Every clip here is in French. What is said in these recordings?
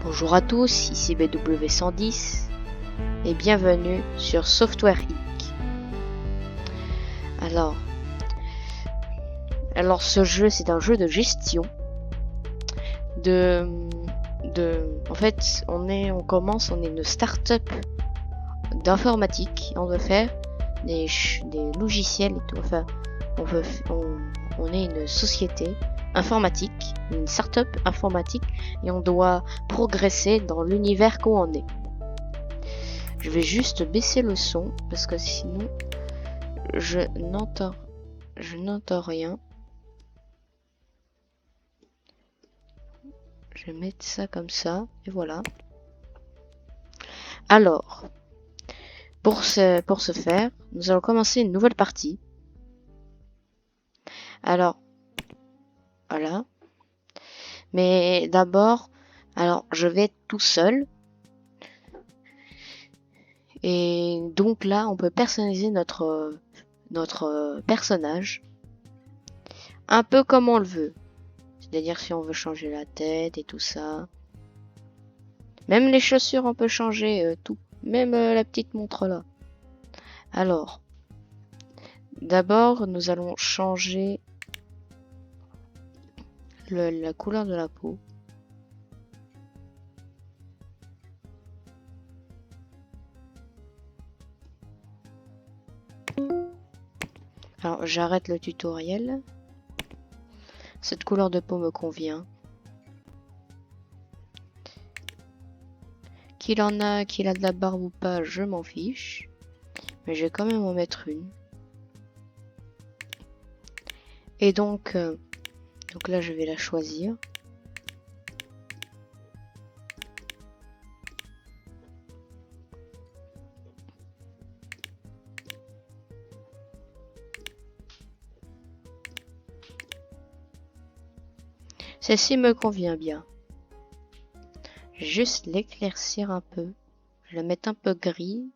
Bonjour à tous, ici BW110 et bienvenue sur Software Inc. Alors ce jeu, c'est un jeu de gestion. En fait, on est une start-up d'informatique. On doit faire des logiciels et tout. Enfin, on est une société informatique, une start-up informatique, et on doit progresser dans l'univers où on est. Je vais juste baisser le son parce que sinon je n'entends rien. Je vais mettre ça comme ça et voilà. Alors, pour ce faire, nous allons commencer une nouvelle partie. Alors, voilà. Mais d'abord, je vais être tout seul. Et donc là, on peut personnaliser notre personnage un peu comme on le veut. C'est-à-dire si on veut changer la tête et tout ça. Même les chaussures, on peut changer tout. Même la petite montre là. Alors, d'abord, nous allons changer la couleur de la peau. Alors, j'arrête le tutoriel. Cette couleur de peau me convient. Qu'il a de la barbe ou pas, je m'en fiche. Mais je vais quand même en mettre une. Et donc là, je vais la choisir. Celle-ci me convient bien. Je vais juste l'éclaircir un peu. Je vais la mettre un peu gris.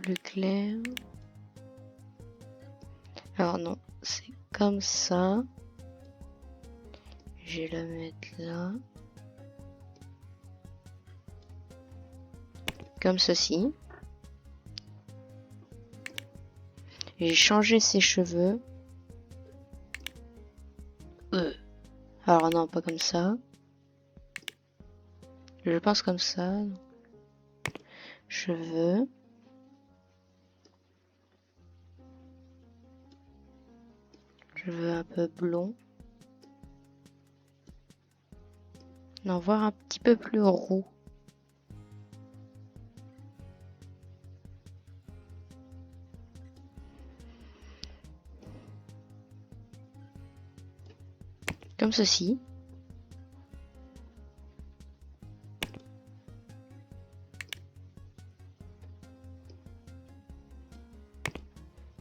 Plus clair. Alors non, c'est comme ça. Je vais la mettre là. Comme ceci. J'ai changé ses cheveux. Alors non, pas comme ça. Je pense comme ça. Cheveux. Cheveux un peu blonds. Non, voir un petit peu plus roux. Comme ceci.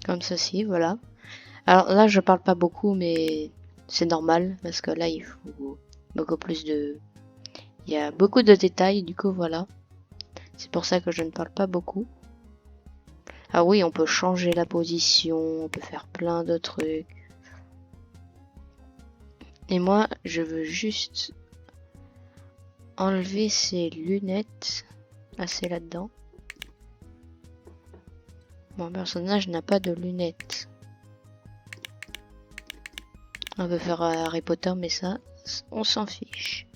Comme ceci, voilà. Alors là, je parle pas beaucoup, mais c'est normal, parce que là, il faut beaucoup plus de... Il y a beaucoup de détails, du coup, voilà. C'est pour ça que je ne parle pas beaucoup. Ah oui, on peut changer la position, on peut faire plein de trucs. Et moi, je veux juste enlever ces lunettes. Ah, c'est là-dedans. Mon personnage n'a pas de lunettes. On peut faire Harry Potter, mais ça, on s'en fiche.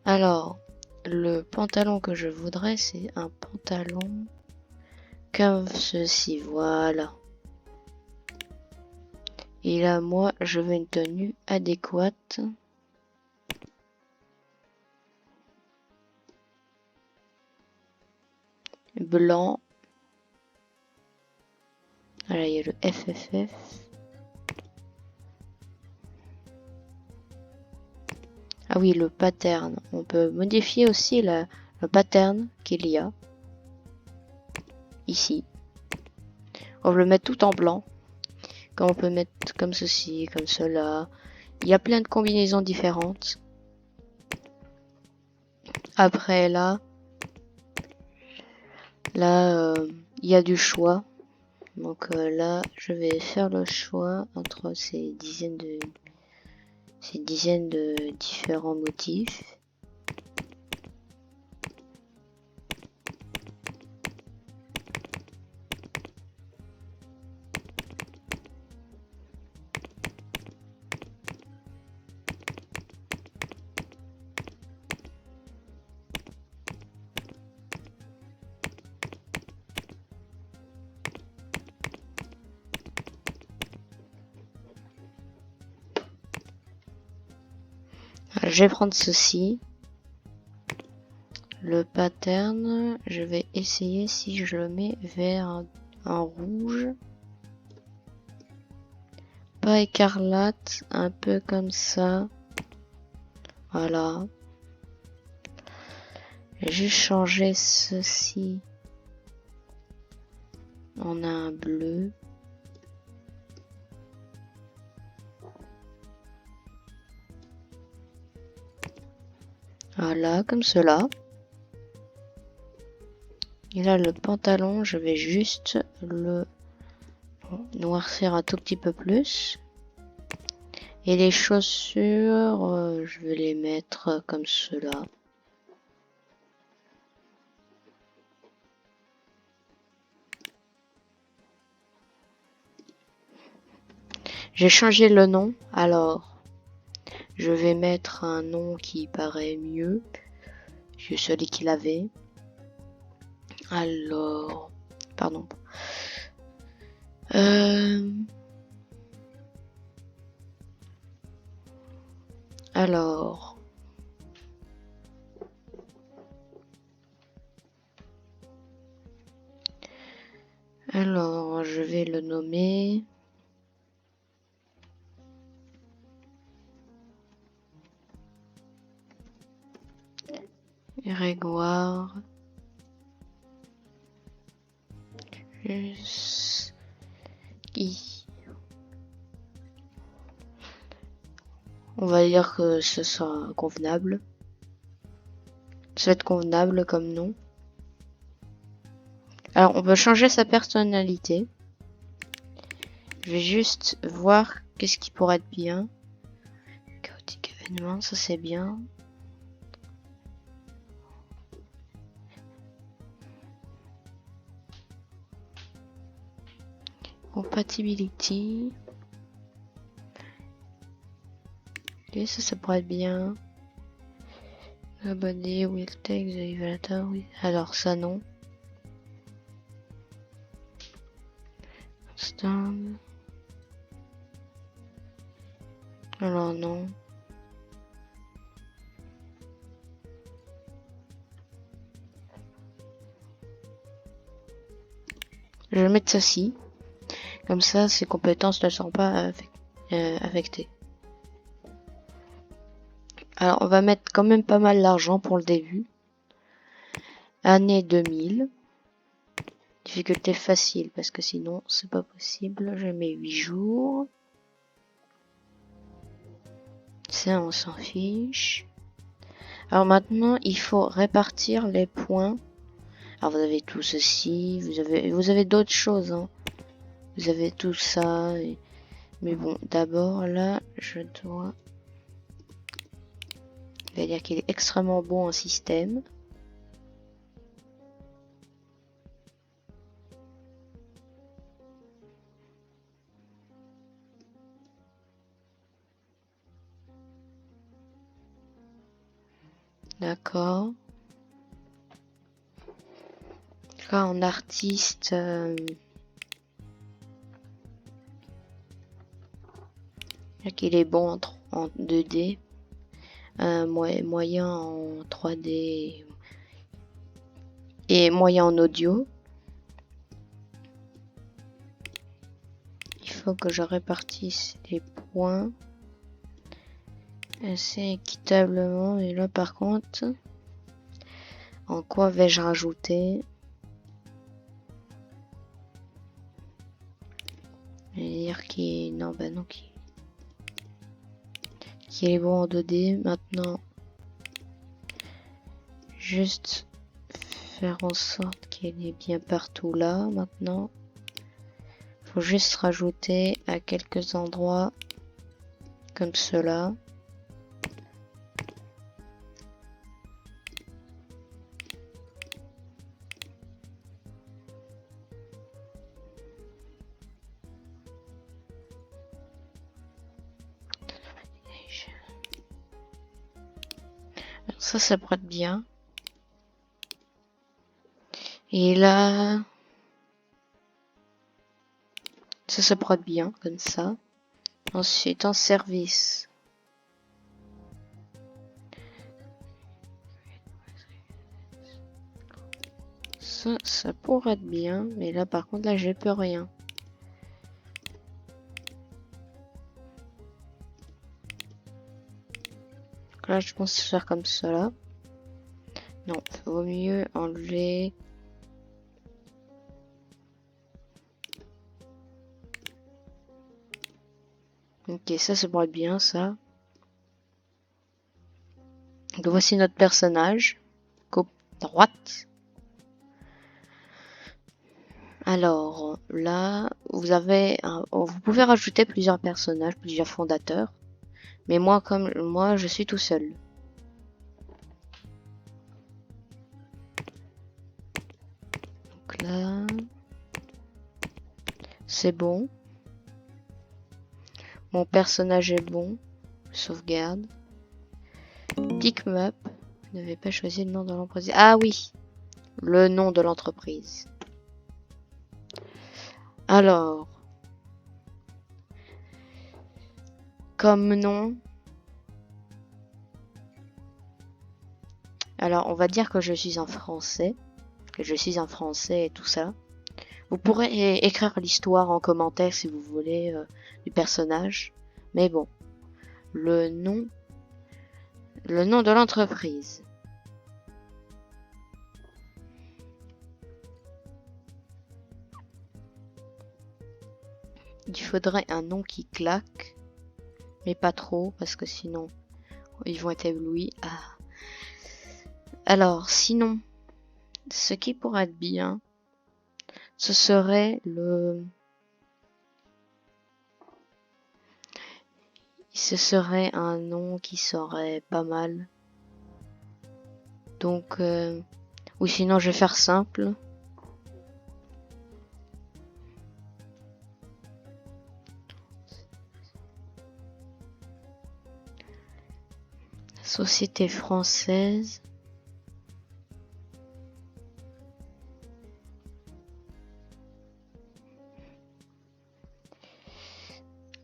Alors, le pantalon que je voudrais, c'est un pantalon comme ceci, voilà. Et là, moi, je veux une tenue adéquate. Blanc. Voilà, il y a le FFF. Ah oui, le pattern. On peut modifier aussi le pattern qu'il y a. Ici. On peut le mettre tout en blanc. Comme on peut mettre comme ceci, comme cela. Il y a plein de combinaisons différentes. Après là, il y a du choix. Donc là, je vais faire le choix entre ces dizaines de différents motifs. Je vais prendre ceci. Le pattern, je vais essayer si je le mets vers un rouge. Pas écarlate, un peu comme ça. Voilà. J'ai juste changé ceci en un bleu. Voilà, comme cela. Et là, le pantalon, je vais juste le noircir un tout petit peu plus. Et les chaussures, je vais les mettre comme cela. J'ai changé le nom, alors je vais mettre un nom qui paraît mieux que celui qu'il avait. Alors, pardon. Alors, je vais le nommer. Grégoire. On va dire que ce sera convenable. Ça va être convenable comme nom. Alors, on peut changer sa personnalité. Je vais juste voir qu'est-ce qui pourrait être bien. Chaotique événement, ça c'est bien. Compatibility. Ok, ça pourrait être bien. Abonné, will take the elevator, oui. Alors ça non. Stand. Alors non. Je vais mettre ceci. Comme ça, ses compétences ne sont pas affectées. Alors, on va mettre quand même pas mal d'argent pour le début. Année 2000. Difficulté facile, parce que sinon, c'est pas possible. Je mets 8 jours. Ça, on s'en fiche. Alors maintenant, il faut répartir les points. Alors, vous avez tout ceci. Vous avez d'autres choses, hein. Vous avez tout ça. Mais bon, d'abord, là, je dois... Il va dire qu'il est extrêmement bon en système. D'accord. Là, en artiste... qu'il est bon en 2D. Moyen en 3D. Et moyen en audio. Il faut que je répartisse les points assez équitablement. Et là, par contre... En quoi vais-je rajouter? Je vais dire qu'il... Non, bah non, qu'il est bon en 2D. Maintenant, juste faire en sorte qu'il est bien partout là, maintenant. Faut juste rajouter à quelques endroits comme cela. Ça pourrait être bien. Et là, ça pourrait être bien, comme ça. Ensuite, en service. Ça pourrait être bien, mais là, par contre, là, j'ai plus rien. Donc là, je pense faire comme cela. Non, vaut mieux enlever. Ok, ça pourrait être bien, ça. Donc voici notre personnage. Côte droite. Alors, là, vous pouvez rajouter plusieurs personnages, plusieurs fondateurs. Mais moi, comme moi, je suis tout seul. Donc là, c'est bon. Mon personnage est bon. Sauvegarde. Pick me up. Vous n'avez pas choisi le nom de l'entreprise. Ah oui, le nom de l'entreprise. Alors, comme nom. Alors, on va dire que je suis un Français. Que je suis un Français et tout ça. Vous pourrez écrire l'histoire en commentaire si vous voulez du personnage. Mais bon, le nom de l'entreprise. Il faudrait un nom qui claque, mais pas trop parce que sinon ils vont être éblouis. Ah. Alors, sinon, ce qui pourrait être bien, ce serait un nom qui serait pas mal. Donc, ou sinon je vais faire simple. Société française.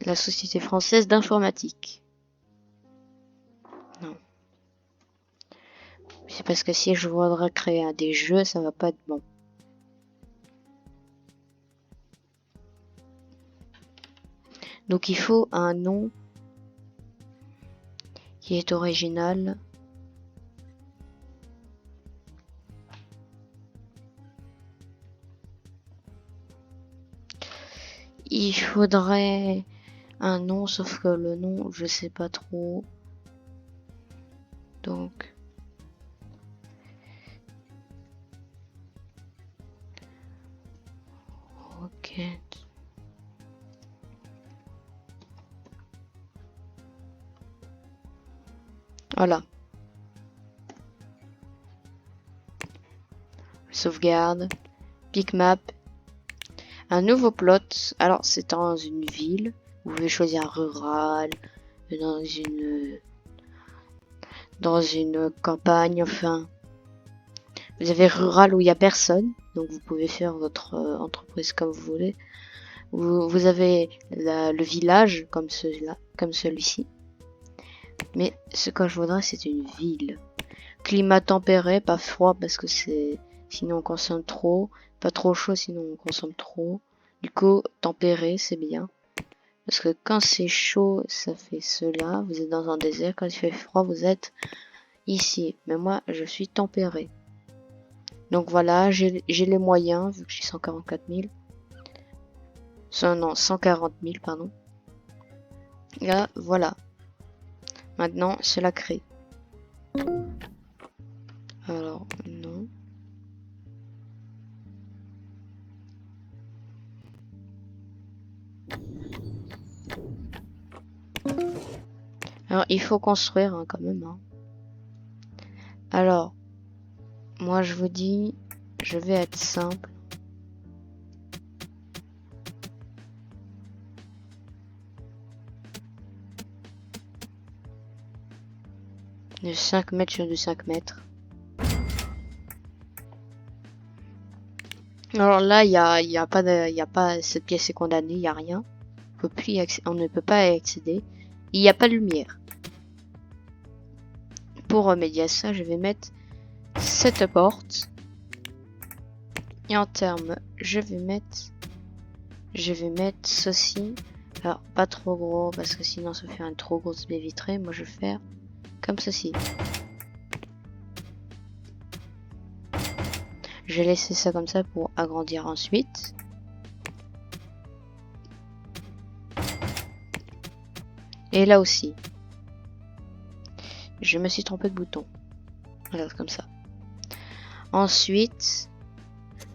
La Société française d'informatique. Non. C'est parce que si je voudrais créer des jeux, ça va pas être bon. Donc il faut un nom qui est original. Il faudrait un nom, sauf que le nom, je sais pas trop. Donc, ok. Voilà. Sauvegarde. Pick map. Un nouveau plot. Alors, c'est dans une ville. Vous pouvez choisir rural, dans une campagne, enfin. Vous avez rural où il n'y a personne. Donc, vous pouvez faire votre entreprise comme vous voulez. Vous avez le village comme celui-ci. Mais ce que je voudrais, c'est une ville. Climat tempéré, pas froid parce que sinon on consomme trop. Pas trop chaud sinon on consomme trop. Du coup, tempéré, c'est bien. Parce que quand c'est chaud, ça fait cela. Vous êtes dans un désert. Quand il fait froid, vous êtes ici. Mais moi, je suis tempéré. Donc voilà, j'ai les moyens, vu que j'ai 144 000. Non, 140 000, pardon. Là, voilà. Maintenant, c'est la crée. Alors, non. Alors, il faut construire hein, quand même. Hein. Alors, moi je vous dis, je vais être simple. De 5 mètres sur du 5 mètres. Alors là, il y a pas cette pièce est condamnée, il y a rien. On ne peut pas y accéder. Il n'y a pas de lumière. Pour remédier à ça, je vais mettre cette porte. Et en termes, je vais mettre ceci. Alors, pas trop gros, parce que sinon ça fait une trop grosse baie vitrée. Moi, je vais faire comme ceci. Je vais laisser ça comme ça pour agrandir ensuite. Et là aussi. Je me suis trompé de bouton. Voilà, comme ça. Ensuite,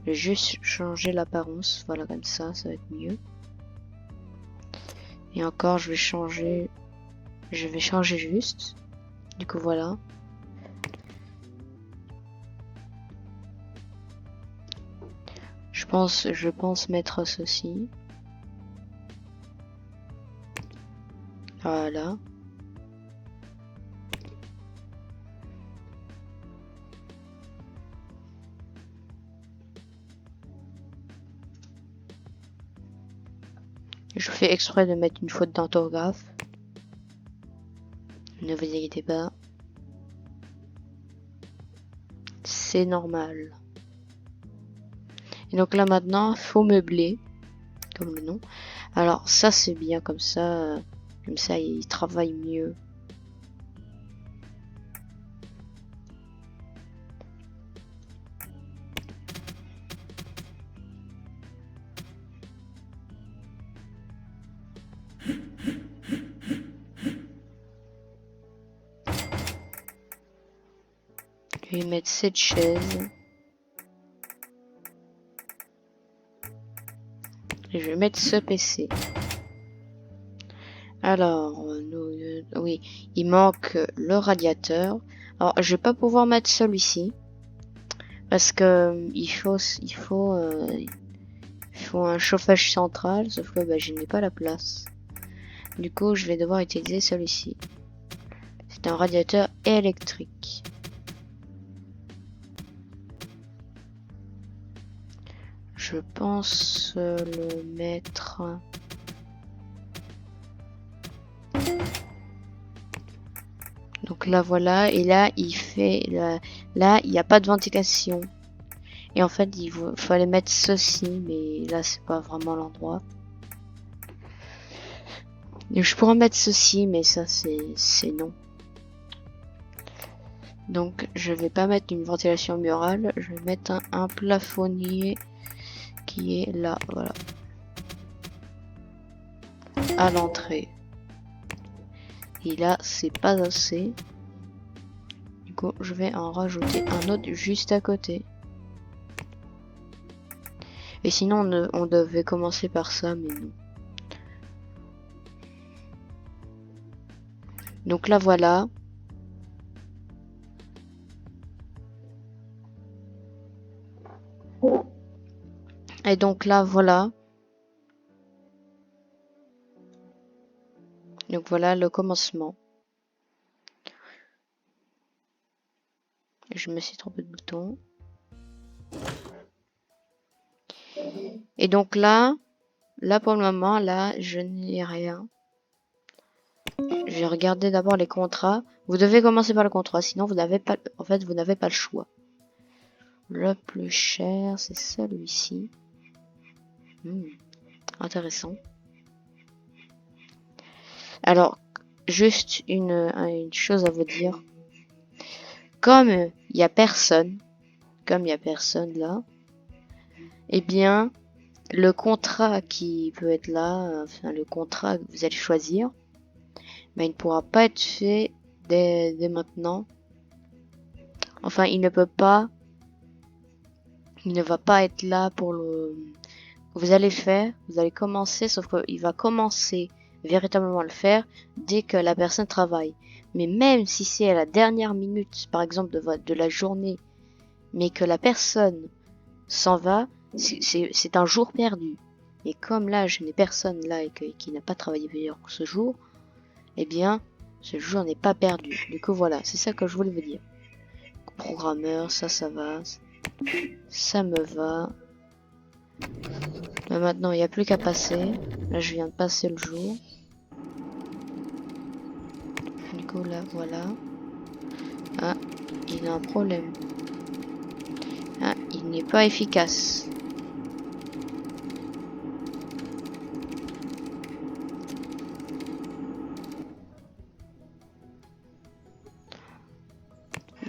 je vais juste changer l'apparence. Voilà, comme ça va être mieux. Et encore, je vais changer juste. Du coup, voilà. Je pense mettre ceci. Voilà. Je fais exprès de mettre une faute d'orthographe. Ne vous inquiétez pas. C'est normal. Et donc là maintenant, faut meubler. Comme le nom. Alors ça c'est bien comme ça. Comme ça il travaille mieux. Je vais mettre cette chaise. Et je vais mettre ce PC. Alors, oui, il manque le radiateur. Alors, je vais pas pouvoir mettre celui-ci. Parce que il faut un chauffage central. Sauf que bah, je n'ai pas la place. Du coup, je vais devoir utiliser celui-ci. C'est un radiateur électrique. Je pense le mettre... Donc là voilà, et là il fait... Là il n'y a pas de ventilation. Et en fait il fallait mettre ceci, mais là c'est pas vraiment l'endroit. Je pourrais mettre ceci, mais ça c'est non. Donc je vais pas mettre une ventilation murale, je vais mettre un plafonnier qui est là, voilà. À l'entrée. Et là c'est pas assez. Du coup je vais en rajouter un autre juste à côté. Et sinon on devait commencer par ça, mais non. Donc là voilà. Et donc là voilà. Donc voilà le commencement. Je me suis trompé de bouton. Et donc là pour le moment, là, je n'ai rien. Je vais regarder d'abord les contrats. Vous devez commencer par le contrat, sinon vous n'avez pas, en fait, vous n'avez pas le choix. Le plus cher, c'est celui-ci. Intéressant. Alors, juste une chose à vous dire. Comme il n'y a personne là, eh bien, le contrat qui peut être là, enfin le contrat que vous allez choisir, mais il ne pourra pas être fait dès maintenant. Enfin, il ne va pas être là pour vous allez le faire, vous allez commencer, sauf qu'il va commencer véritablement à le faire dès que la personne travaille. Mais même si c'est à la dernière minute, par exemple de la journée, mais que la personne s'en va, c'est un jour perdu. Et comme là, je n'ai personne là et qui n'a pas travaillé pour ce jour, eh bien, ce jour n'est pas perdu. Du coup, voilà, c'est ça que je voulais vous dire. Programmeur, ça va. Ça me va. Là, maintenant, il n'y a plus qu'à passer. Là, je viens de passer le jour. Du coup, là, voilà. Ah, il a un problème. Ah, il n'est pas efficace.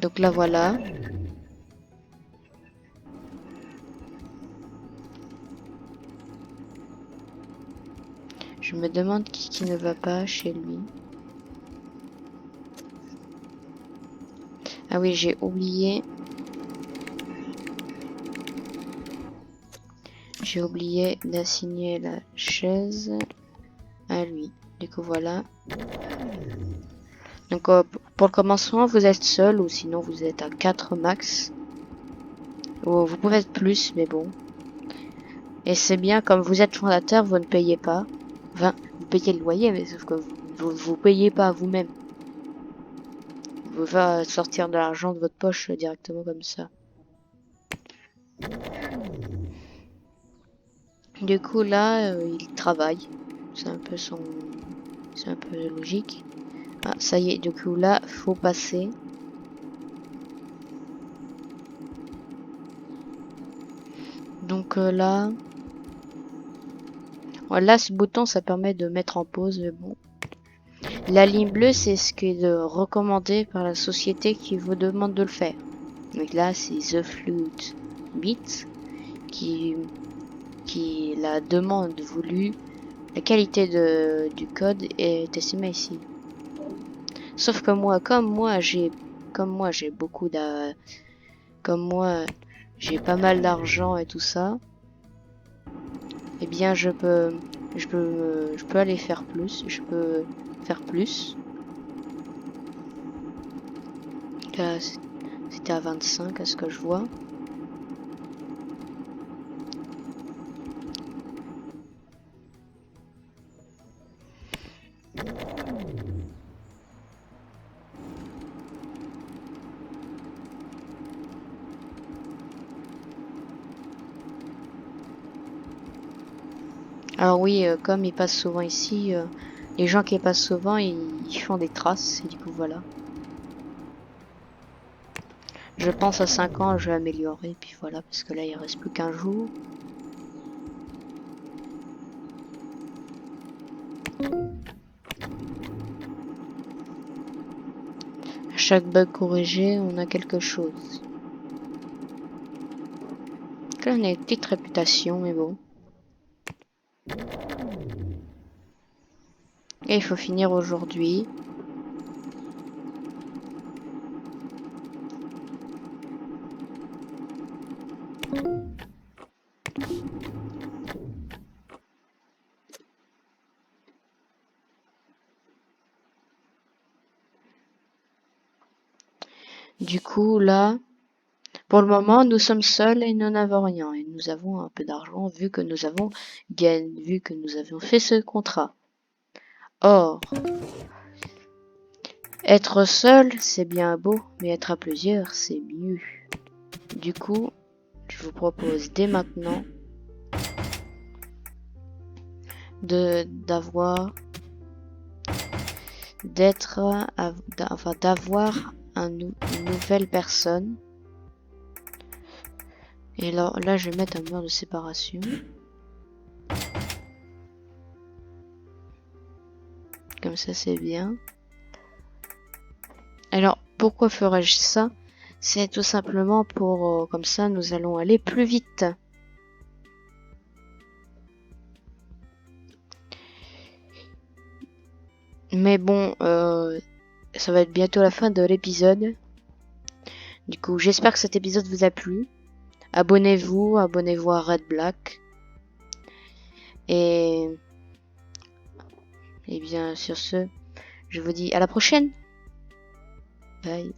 Donc là, voilà. Je me demande qui ne va pas chez lui. Ah oui, j'ai oublié. J'ai oublié d'assigner la chaise à lui. Du coup, voilà. Donc, pour le commencement, vous êtes seul ou sinon vous êtes à 4 max. Ou vous pouvez être plus, mais bon. Et c'est bien, comme vous êtes fondateur, vous ne payez pas. Enfin, vous payez le loyer, mais sauf que vous payez pas vous-même. Vous va sortir de l'argent de votre poche directement comme ça. Du coup, là, il travaille. C'est un peu c'est un peu logique. Ah, ça y est, du coup, là, faut passer. Donc là... Voilà, ce bouton, ça permet de mettre en pause, mais bon. La ligne bleue, c'est ce qui est recommandé par la société qui vous demande de le faire. Donc là, c'est The Flute Beat qui la demande voulue. La qualité du code est estimée ici. Sauf que moi, comme moi, j'ai beaucoup comme moi, j'ai pas mal d'argent et tout ça. Eh bien, je peux aller faire plus. Je peux faire plus. Là, c'était à 25 à ce que je vois. Alors oui, comme ils passent souvent ici, les gens qui passent souvent, ils font des traces, et du coup voilà. Je pense à 5 ans, je vais améliorer, puis voilà, parce que là, il reste plus qu'un jour. À chaque bug corrigé, on a quelque chose. Là, on a une petite réputation, mais bon. Et il faut finir aujourd'hui. Du coup, là, pour le moment, nous sommes seuls et nous n'avons rien. Et nous avons un peu d'argent vu que nous avons gagné, vu que nous avions fait ce contrat. Or, être seul, c'est bien beau, mais être à plusieurs, c'est mieux. Du coup, je vous propose dès maintenant d'avoir une nouvelle personne. Et alors là, je vais mettre un mur de séparation. Comme ça, c'est bien. Alors, pourquoi ferais-je ça? C'est tout simplement pour... comme ça, nous allons aller plus vite. Mais bon, ça va être bientôt la fin de l'épisode. Du coup, j'espère que cet épisode vous a plu. Abonnez-vous à Red Black. Et bien sur ce, je vous dis à la prochaine. Bye.